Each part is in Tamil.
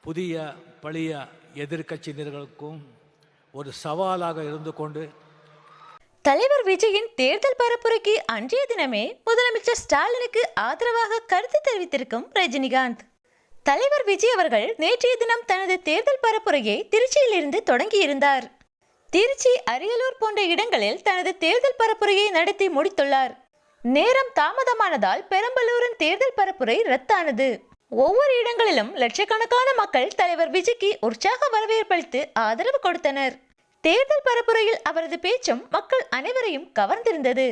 புதிய பழைய எதிர்க்கட்சியினர்களுக்கும் ஒரு சவாலாக இருந்து கொண்டு தலைவர் விஜயின் தேர்தல் பரப்புரைக்கு அன்றைய தினமே முதலமைச்சர் ஸ்டாலினுக்கு ஆதரவாக கருத்து தெரிவித்திருக்கும் ரஜினிகாந்த். தலைவர் விஜய் அவர்கள் நேற்றைய தினம் தனது தேர்தல் பரப்புரையை திருச்சியிலிருந்து தொடங்கியிருந்தார். திருச்சி, அரியலூர் போன்ற இடங்களில் தனது தேர்தல் பரப்புரையை நடத்தி முடித்துள்ளார். நேரம் தாமதமானதால் பெரம்பலூரின் தேர்தல் பரப்புரை ரத்தானது. ஒவ்வொரு இடங்களிலும் லட்சக்கணக்கான மக்கள் தலைவர் விஜய்க்கு உற்சாக வரவேற்பளித்து ஆதரவு கொடுத்தனர். தேர்தல் பரப்புரையில் அவரது பேச்சும் மக்கள் அனைவரையும் கவர்ந்திருந்தது.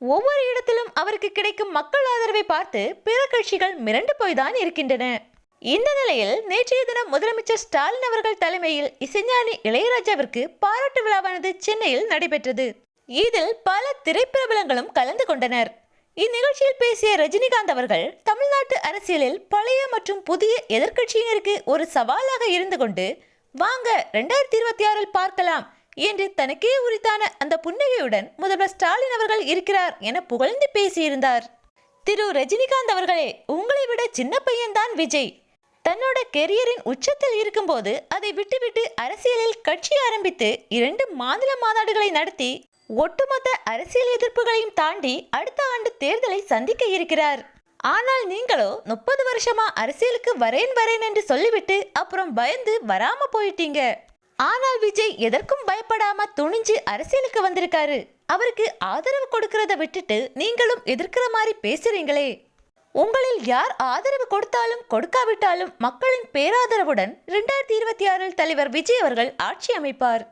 ஒவ்வொரு இடத்திலும் அவருக்கு கிடைக்கும் மக்கள் ஆதரவை பார்த்து பிற கட்சிகள் மிரண்டு போய்தான் இருக்கின்றன. இந்த நிலையில் நேற்றைய தினம் முதலமைச்சர் ஸ்டாலின் அவர்கள் தலைமையில் இசைஞானி இளையராஜாவிற்கு பாராட்டு விழாவானது சென்னையில் நடைபெற்றது. இதில் பல திரைப்பிரபலங்களும் கலந்து கொண்டனர். இந்நிகழ்ச்சியில் பேசிய ரஜினிகாந்த் அவர்கள் தமிழ்நாட்டு அரசியலில் பழைய மற்றும் புதிய எதிர்க்கட்சியினருக்கு ஒரு சவாலாக இருந்து கொண்டு வாங்க 2026 பார்க்கலாம் என்று தனக்கே உரித்தான அந்த புன்னகையுடன் முதல்வர் ஸ்டாலின் அவர்கள் இருக்கிறார் என புகழ்ந்து பேசியிருந்தார். திரு ரஜினிகாந்த் அவர்களே, உங்களை விட சின்ன பையன்தான் விஜய். தன்னோட கெரியரின் உச்சத்தில் இருக்கும்போது அதை விட்டுவிட்டு அரசியலில் கட்சி ஆரம்பித்து 2 மாநில மாநாடுகளை நடத்தி ஒட்டுமொத்த அரசியல் எதிர்ப்புகளையும் தாண்டி அடுத்த ஆண்டு தேர்தலை சந்திக்க இருக்கிறார். ஆனால் நீங்களோ 30 வருஷமா அரசியலுக்கு வரேன் என்று சொல்லிவிட்டு அப்புறம் பயந்து வராம போயிட்டீங்க. ஆனால் விஜய் எதற்கும் பயப்படாம துணிஞ்சு அரசியலுக்கு வந்திருக்காரு. அவருக்கு ஆதரவு கொடுக்கறத விட்டுட்டு நீங்களும் எதிர்க்கிற மாதிரி பேசுறீங்களே. உங்களில் யார் ஆதரவு கொடுத்தாலும் கொடுக்காவிட்டாலும் மக்களின் பேராதரவுடன் 2026 தலைவர் விஜய் அவர்கள் ஆட்சி அமைப்பார்.